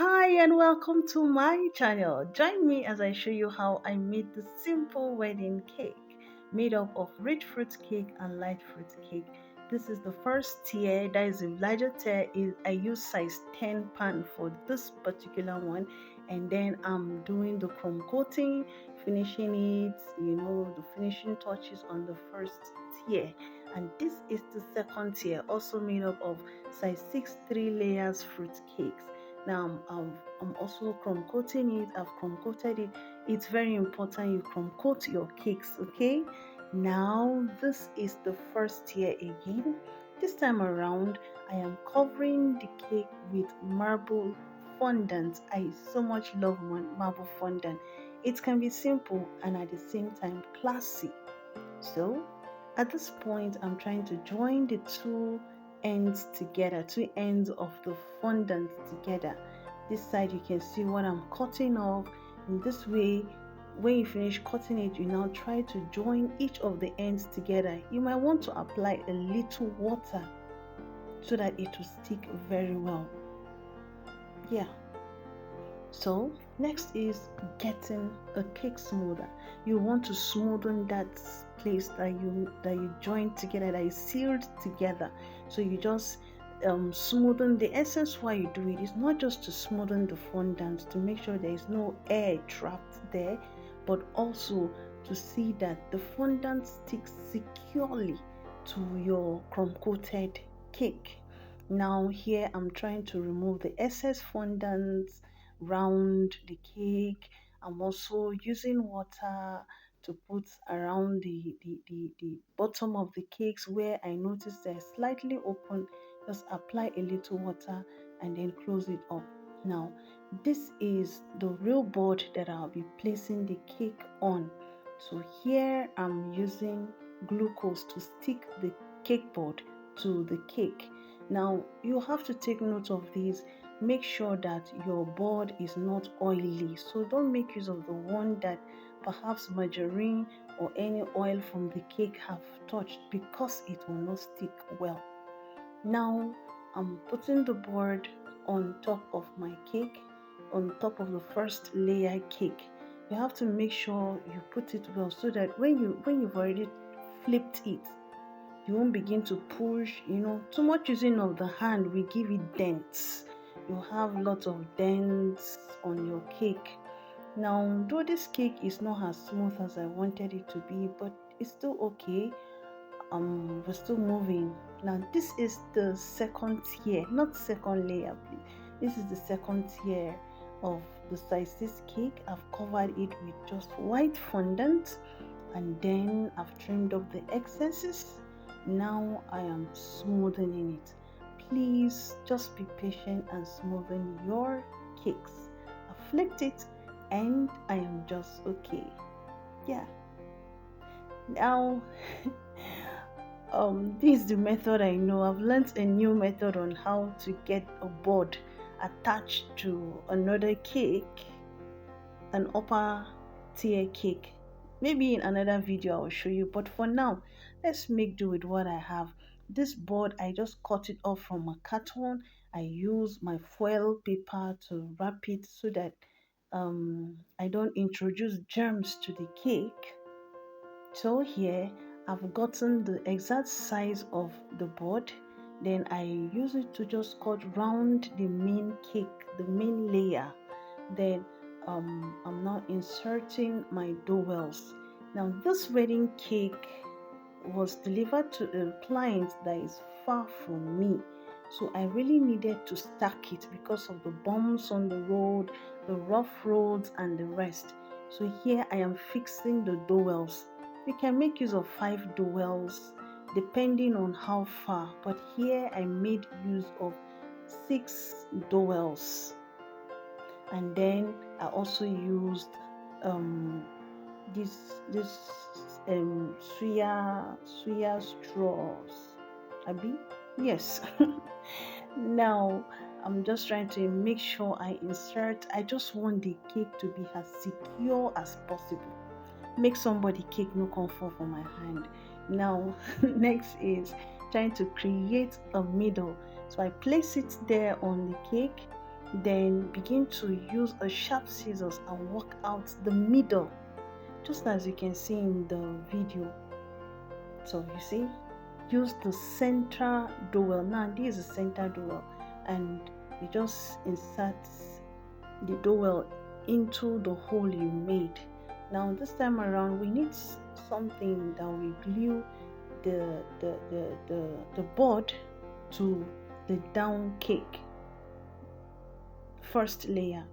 Hi and welcome to my channel. Join me as I show you how I made the simple wedding cake made up of rich fruit cake and light fruit cake. This is the first tier, that is the larger tier. Is I use size 10 pan for this particular one, and then I'm doing the crumb coating, finishing it, the finishing touches on the first tier. And this is the second tier, also made up of size 6 3 layers fruit cakes. Now I'm also crumb coating it. I've crumb coated it. It's very important you crumb coat your cakes, okay? Now this is the first tier again. This time around, I am covering the cake with marble fondant. I so much love marble fondant. It can be simple and at the same time classy. So at this point, I'm trying to join the two ends together, two ends of the fondant together. This side you can see what I'm cutting off. In this way, when you finish cutting it, you now try to join each of the ends together. You might want to apply a little water so that it will stick very well. Yeah. So next is getting a cake smoother. You want to smoothen that place that you joined together, that is sealed together. So you just smoothen the essence. Why you do it is not just to smoothen the fondant to make sure there is no air trapped there, but also to see that the fondant sticks securely to your crumb coated cake. Now here I'm trying to remove the excess fondant round the cake. I'm also using water to put around the bottom of the cakes where I notice they're slightly open. Just apply a little water and then close it up. Now, this is the real board that I'll be placing the cake on. So here I'm using glucose to stick the cake board to the cake. Now, you have to take note of this. Make sure that your board is not oily, so don't make use of the one that perhaps margarine or any oil from the cake have touched, because it will not stick well. Now I'm putting the board on top of my cake, on top of the first layer cake. You have to make sure you put it well so that when you've already flipped it, you won't begin to push. Too much using of the hand will give it dents. You have lots of dents on your cake. Now, though this cake is not as smooth as I wanted it to be, but it's still okay. We're still moving. Now, this is the second tier, not second layer, please. This is the second tier of the size 6 cake. I've covered it with just white fondant, and then I've trimmed up the excesses. Now I am smoothing it. Please just be patient and smoothen your cakes. I flipped it and I am just okay. Yeah. Now this is the method I know. I've learned a new method on how to get a board attached to another cake, an upper tier cake. Maybe in another video I'll show you, but for now let's make do with what I have. This board, I just cut it off from a carton. I use my foil paper to wrap it so that I don't introduce germs to the cake. So here I've gotten the exact size of the board. Then I use it to just cut round the main cake, the main layer. Then I'm now inserting my dowels. Now this wedding cake was delivered to a client that is far from me, so I really needed to stack it because of the bumps on the road, the rough roads and the rest. So here I am fixing the dowels. We can make use of 5 dowels depending on how far, but here I made use of 6 dowels. And then I also used this suya straws. Abi? Yes. Now I'm just trying to make sure I insert. I just want the cake to be as secure as possible. Make somebody cake no come fall for my hand. Now next is trying to create a middle. So I place it there on the cake. Then begin to use a sharp scissors and work out the middle, just as you can see in the video. So you see, use the center dowel. Now this is the center dowel, and you just insert the dowel into the hole you made. Now this time around we need something that will glue the board to the down cake first layer.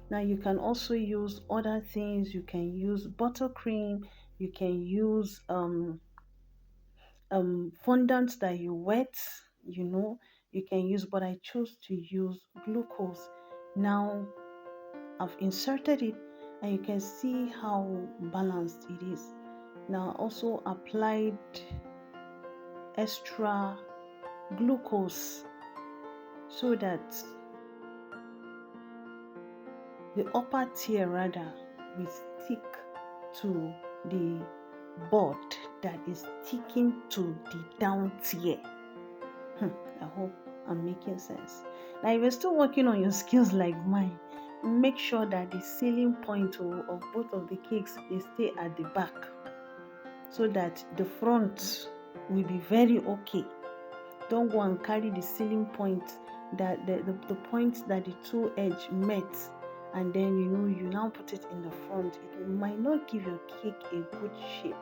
Now you can also use other things. You can use buttercream, you can use fondant that you wet, you know, you can use, but I chose to use glucose. Now I've inserted it, and you can see how balanced it is. Now also applied extra glucose so that the upper tier rather will stick to the board that is sticking to the down tier. I hope I'm making sense. Now, if you're still working on your skills like mine, make sure that the sealing point of both of the cakes they stay at the back, so that the front will be very okay. Don't go and carry the sealing point, that the point that the two edge met, and then you now put it in the front. It might not give your cake a good shape.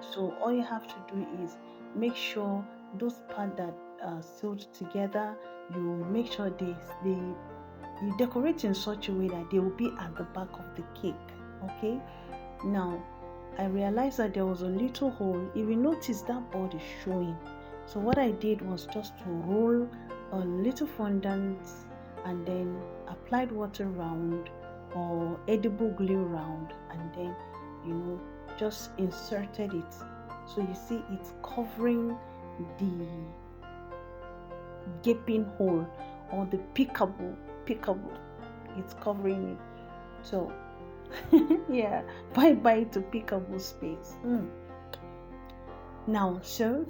So all you have to do is make sure those parts that are sewed together, you make sure they you decorate in such a way that they will be at the back of the cake. Okay, now I realized that there was a little hole. If you notice, that board is showing. So what I did was just to roll a little fondant and then applied water round or edible glue round, and then just inserted it. So you see it's covering the gaping hole, or the pickable, it's covering it. So yeah, bye bye to pickable space. Now, so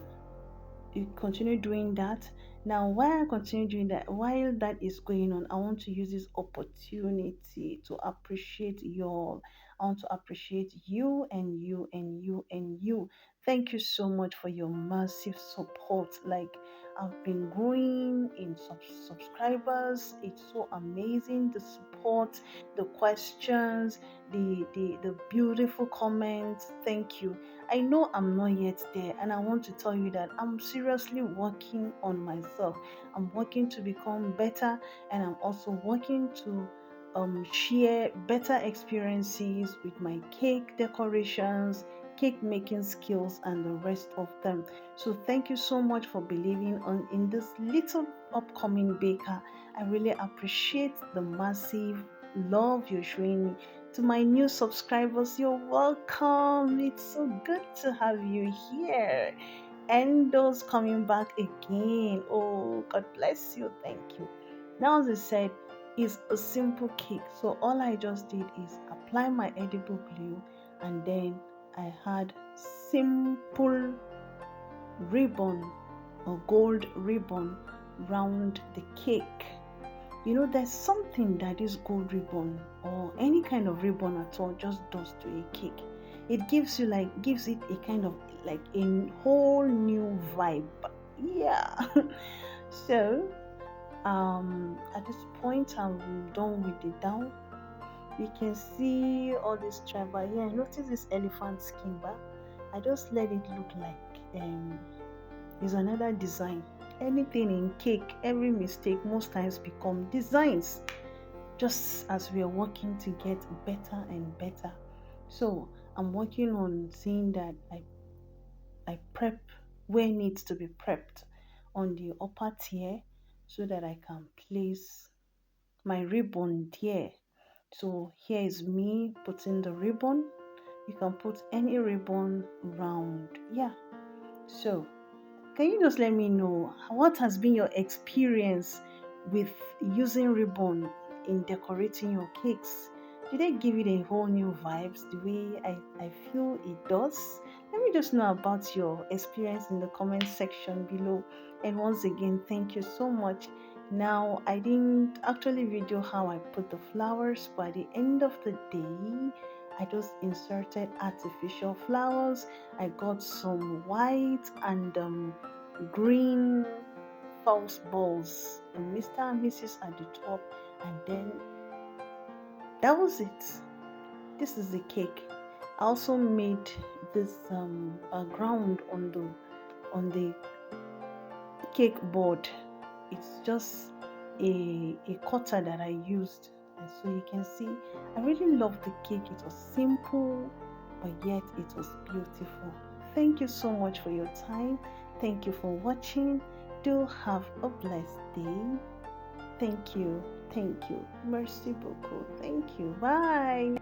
you continue doing that. Now, while I continue doing that, while that is going on, I want to use this opportunity to appreciate you all. I want to appreciate you and you and you and you. Thank you so much for your massive support. Like, I've been growing in subscribers. It's so amazing. The support, the questions, the beautiful comments. Thank you. I know I'm not yet there, and I want to tell you that I'm seriously working on myself. I'm working to become better, and I'm also working to share better experiences with my cake decorations, cake making skills, and the rest of them. So thank you so much for believing in this little upcoming baker. I really appreciate the massive love you're showing me. To my new subscribers, you're welcome. It's so good to have you here. And those coming back again, oh, God bless you. Thank you. Now, as I said, it's a simple cake. So all I just did is apply my edible glue, and then I had simple ribbon or gold ribbon round the cake. There's something that this gold ribbon or any kind of ribbon at all just does to a cake. It gives it a kind of like a whole new vibe. Yeah. So at this point I'm done with the down. You can see all this tribal here. Notice this elephant skin bar. I just let it look like is another design. Anything in cake, every mistake most times become designs, just as we are working to get better and better. So I'm working on seeing that I prep where needs to be prepped on the upper tier, so that I can place my ribbon there. So here is me putting the ribbon. You can put any ribbon round. Yeah. So can you just let me know what has been your experience with using ribbon in decorating your cakes? Did they give it a whole new vibes the way I feel it does? Let me just know about your experience in the comment section below. And once again, thank you so much. Now, I didn't actually video how I put the flowers, but at the end of the day, I just inserted artificial flowers. I got some white and green false balls, and Mr. and Mrs. at the top, and then that was it. This is the cake. I also made this background on the cake board. It's just a cutter that I used, and so you can see I really love the cake. It was simple, but yet it was beautiful. Thank you so much for your time. Thank you for watching. Do have a blessed day. Thank you. Thank you. Merci beaucoup. Thank you. Bye.